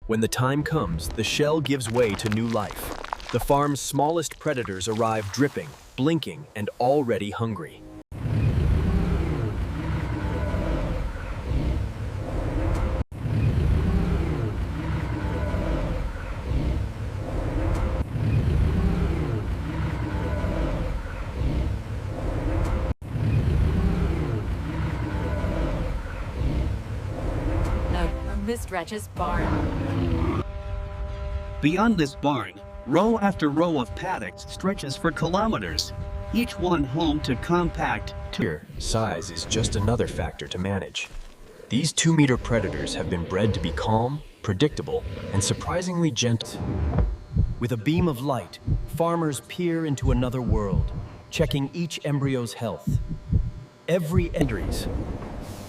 When the time comes, the shell gives way to new life. The farm's smallest predators arrive dripping, blinking, and already hungry. This wretch's barn. Beyond this barn, row after row of paddocks stretches for kilometers, each one home to compact. Here, size is just another factor to manage. These 2-meter predators have been bred to be calm, predictable, and surprisingly gentle. With a beam of light, farmers peer into another world, checking each embryo's health. Every entries.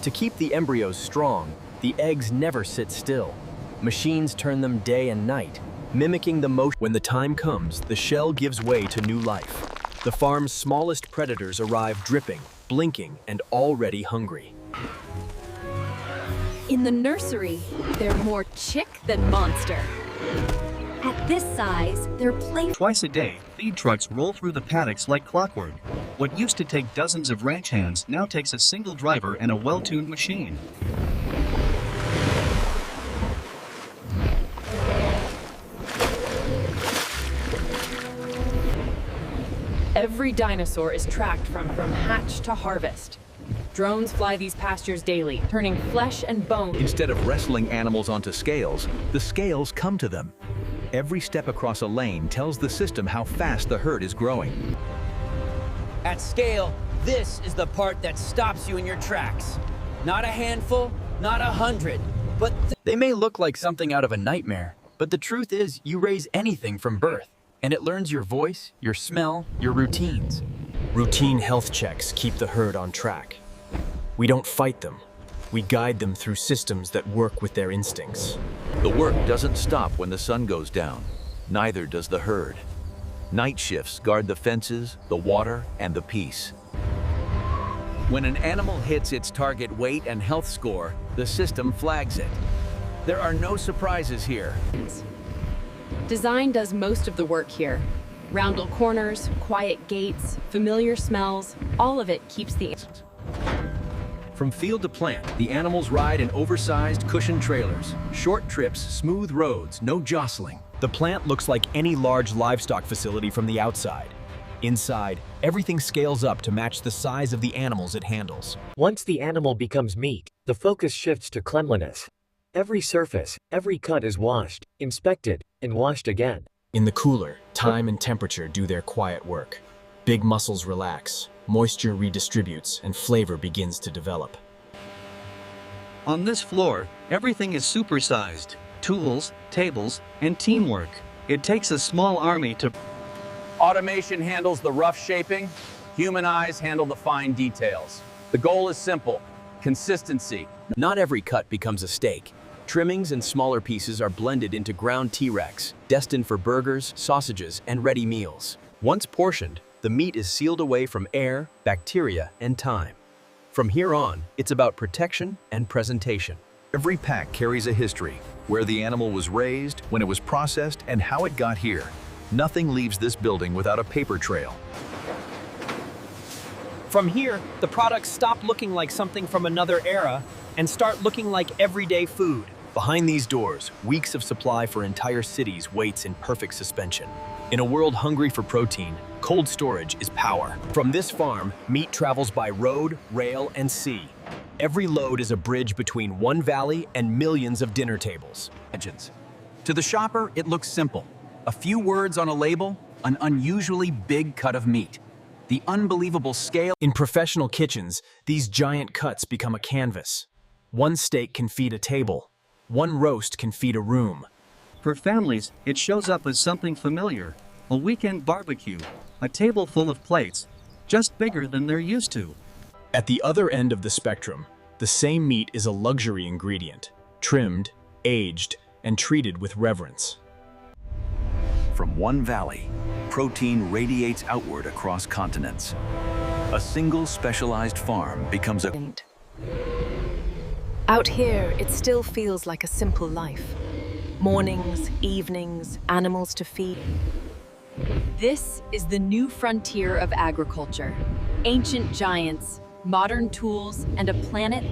To keep the embryos strong, the eggs never sit still. Machines turn them day and night, mimicking the motion. When the time comes, the shell gives way to new life. The farm's smallest predators arrive dripping, blinking, and already hungry. In the nursery, they're more chick than monster. At this size, they're playful. Twice a day, feed trucks roll through the paddocks like clockwork. What used to take dozens of ranch hands now takes a single driver and a well-tuned machine. Every dinosaur is tracked from hatch to harvest. Drones fly these pastures daily, turning flesh and bone. Instead of wrestling animals onto scales, the scales come to them. Every step across a lane tells the system how fast the herd is growing. At scale, this is the part that stops you in your tracks. Not a handful, not 100, but they may look like something out of a nightmare, but the truth is you raise anything from birth, and it learns your voice, your smell, your routines. Routine health checks keep the herd on track. We don't fight them. We guide them through systems that work with their instincts. The work doesn't stop when the sun goes down. Neither does the herd. Night shifts guard the fences, the water, and the peace. When an animal hits its target weight and health score, the system flags it. There are no surprises here. Design does most of the work here. Roundel corners, quiet gates, familiar smells, all of it keeps the... From field to plant, the animals ride in oversized cushioned trailers. Short trips, smooth roads, no jostling. The plant looks like any large livestock facility from the outside. Inside, everything scales up to match the size of the animals it handles. Once the animal becomes meat, the focus shifts to cleanliness. Every surface, every cut is washed, inspected, and washed again. In the cooler, time and temperature do their quiet work. Big muscles relax, moisture redistributes, and flavor begins to develop. On this floor, everything is supersized. Tools, tables, and teamwork. It takes a small army to... automation handles the rough shaping, human eyes handle the fine details. The goal is simple: consistency. Not every cut becomes a steak. Trimmings and smaller pieces are blended into ground T-Rex, destined for burgers, sausages, and ready meals. Once portioned, the meat is sealed away from air, bacteria, and time. From here on, it's about protection and presentation. Every pack carries a history, where the animal was raised, when it was processed, and how it got here. Nothing leaves this building without a paper trail. From here, the products stop looking like something from another era and start looking like everyday food. Behind these doors, weeks of supply for entire cities waits in perfect suspension. In a world hungry for protein, cold storage is power. From this farm, meat travels by road, rail, and sea. Every load is a bridge between one valley and millions of dinner tables. To the shopper, it looks simple. A few words on a label, an unusually big cut of meat. The unbelievable scale. In professional kitchens, these giant cuts become a canvas. One steak can feed a table. One roast can feed a room. For families, it shows up as something familiar. A weekend barbecue, a table full of plates, just bigger than they're used to. At the other end of the spectrum, the same meat is a luxury ingredient, trimmed, aged, and treated with reverence. From one valley, protein radiates outward across continents. A single specialized farm becomes a... Out here, it still feels like a simple life. Mornings, evenings, animals to feed. This is the new frontier of agriculture. Ancient giants, modern tools, and a planet